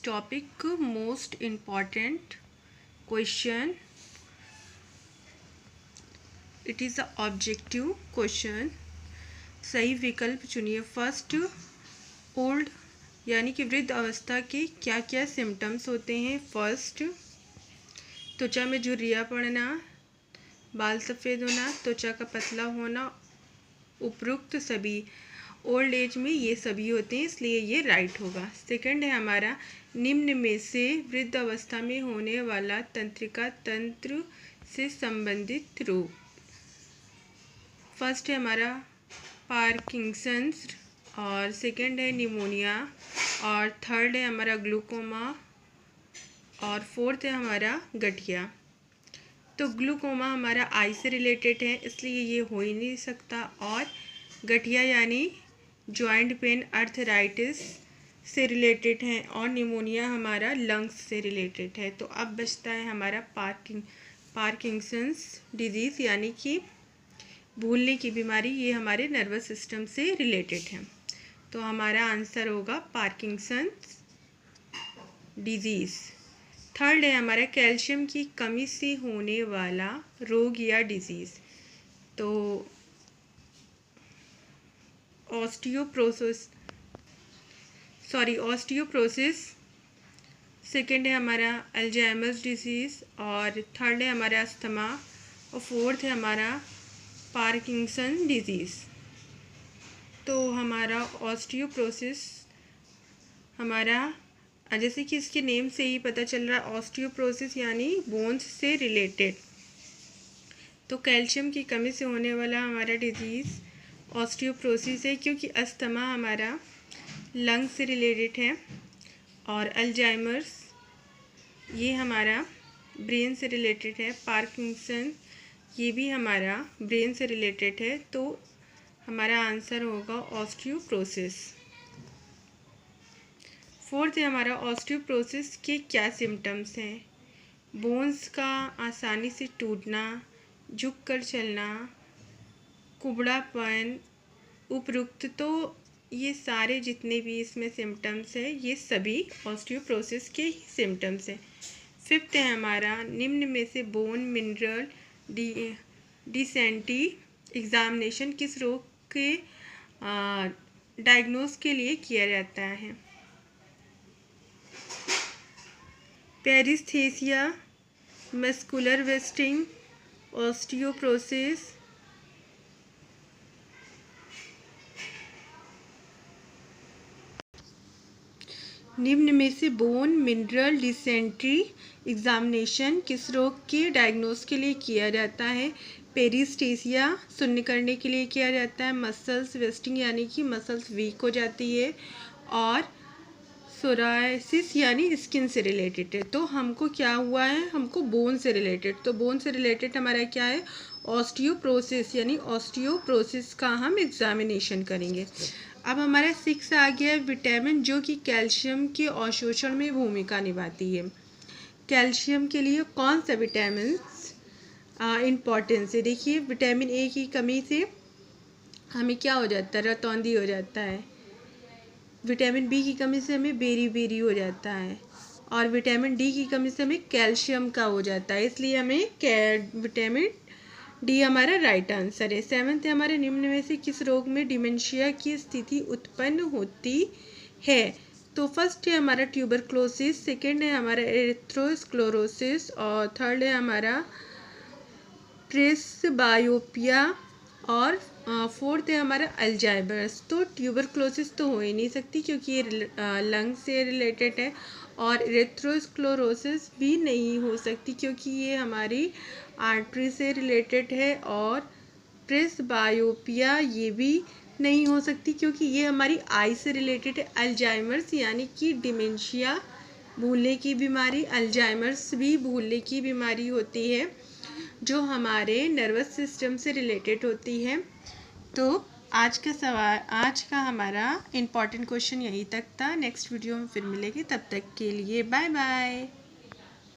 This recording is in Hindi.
next topic, most important question. It is a objective question. सही विकल्प चुनिए। फर्स्ट, ओल्ड यानी कि वृद्ध अवस्था के क्या क्या सिम्टम्स होते हैं। फर्स्ट, त्वचा में झुर्रियाँ पड़ना, बाल सफ़ेद होना, त्वचा का पतला होना, उपरोक्त सभी ओल्ड एज में ये सभी होते हैं, इसलिए ये राइट होगा। सेकंड है हमारा, निम्न में से वृद्ध अवस्था में होने वाला तंत्रिका तंत्र से संबंधित रोग। फर्स्ट है हमारा पार्किंसंस, और सेकंड है निमोनिया, और थर्ड है हमारा ग्लूकोमा, और फोर्थ है हमारा गठिया। तो ग्लूकोमा हमारा आई से रिलेटेड है, इसलिए ये हो ही नहीं सकता, और गठिया यानी जॉइंट पेन अर्थराइटिस से रिलेटेड है, और निमोनिया हमारा लंग्स से रिलेटेड है। तो अब बचता है हमारा पार्किंसंस डिजीज़ यानी कि भूलने की बीमारी, ये हमारे नर्वस सिस्टम से रिलेटेड है। तो हमारा आंसर होगा पार्किंसंस डिजीज़। थर्ड है हमारा कैल्शियम की कमी से होने वाला रोग या डिजीज़। तो ऑस्टियोप्रोसिस, सेकेंड है हमारा अल्जाइमर्स डिजीज़, और थर्ड है हमारा अस्थमा, और फोर्थ है हमारा पार्किंसन डिजीज़। तो हमारा ऑस्टियोप्रोसिस हमारा, जैसे कि इसके नेम से ही पता चल रहा है, ऑस्टियोप्रोसिस यानी बोन्स से रिलेटेड। तो कैल्शियम की कमी से होने वाला हमारा डिजीज़ ऑस्टियोप्रोसिस है, क्योंकि अस्थमा हमारा लंग से रिलेटेड है, और अल्जाइमर्स ये हमारा ब्रेन से रिलेटेड है, पार्किंसन ये भी हमारा ब्रेन से रिलेटेड है। तो हमारा आंसर होगा ऑस्टियोप्रोसिस। फोर्थ है हमारा ऑस्टियोप्रोसिस के क्या सिम्टम्स हैं। बोन्स का आसानी से टूटना, झुक कर चलना, कुबड़ापन, उपरोक्त। तो ये सारे जितने भी इसमें सिम्टम्स हैं, ये सभी ऑस्टियोप्रोसिस के ही सिम्टम्स हैं। फिफ्थ है हमारा, निम्न में से बोन मिनरल डिसेंटी एग्जामिनेशन किस रोग के डायग्नोस के लिए किया जाता है। पेरिस्थेसिया, मस्कुलर वेस्टिंग, ऑस्टियोप्रोसिस, निम्न में से बोन मिनरल डिसेंट्री एग्जामिनेशन किस रोग के डायग्नोस के लिए किया जाता है। पेरिस्थेसिया सुन्न करने के लिए किया जाता है, मसल्स वेस्टिंग यानी कि मसल्स वीक हो जाती है, और सोरायसिस यानी स्किन से रिलेटेड है। तो हमको क्या हुआ है, हमको बोन से रिलेटेड, तो बोन से रिलेटेड हमारा क्या है, ऑस्टियोप्रोसिस, यानी ऑस्टियोप्रोसिस का हम एग्जामिनेशन करेंगे। अब हमारा 6 आ गया है विटामिन, जो कि कैल्शियम के अवशोषण में भूमिका निभाती है। कैल्शियम के लिए कौन सा विटामिन इम्पॉर्टेंस है। देखिए, विटामिन ए की कमी से हमें क्या हो जाता है, रतौंधी हो जाता है। विटामिन बी की कमी से हमें बेरी हो जाता है, और विटामिन डी की कमी से हमें कैल्शियम का हो जाता है, इसलिए हमें विटामिन डी हमारा राइट आंसर है। सेवन्थ है हमारे, निम्न में से किस रोग में डिमेंशिया की स्थिति उत्पन्न होती है। तो फर्स्ट है हमारा ट्यूबरक्लोसिस, सेकेंड है हमारा एरिथ्रोस्क्लेरोसिस, और थर्ड है हमारा प्रेसबायोपिया, और फोर्थ है हमारा अल्जाइमर्स। तो ट्यूबरक्लोसिस तो हो ही नहीं सकती, क्योंकि ये लंग से रिलेटेड है, और एरिथ्रोस्क्लेरोसिस भी नहीं हो सकती, क्योंकि ये हमारी आर्टरी से रिलेटेड है, और प्रेसबायोपिया ये भी नहीं हो सकती, क्योंकि ये हमारी आई से रिलेटेड है। अल्जाइमर्स यानी कि डिमेंशिया भूलने की बीमारी, अल्जाइमर्स भी भूलने की बीमारी होती है, जो हमारे नर्वस सिस्टम से रिलेटेड होती है। तो आज का हमारा इम्पॉर्टेंट क्वेश्चन यहीं तक था। नेक्स्ट वीडियो में फिर मिलेंगे, तब तक के लिए बाय बाय।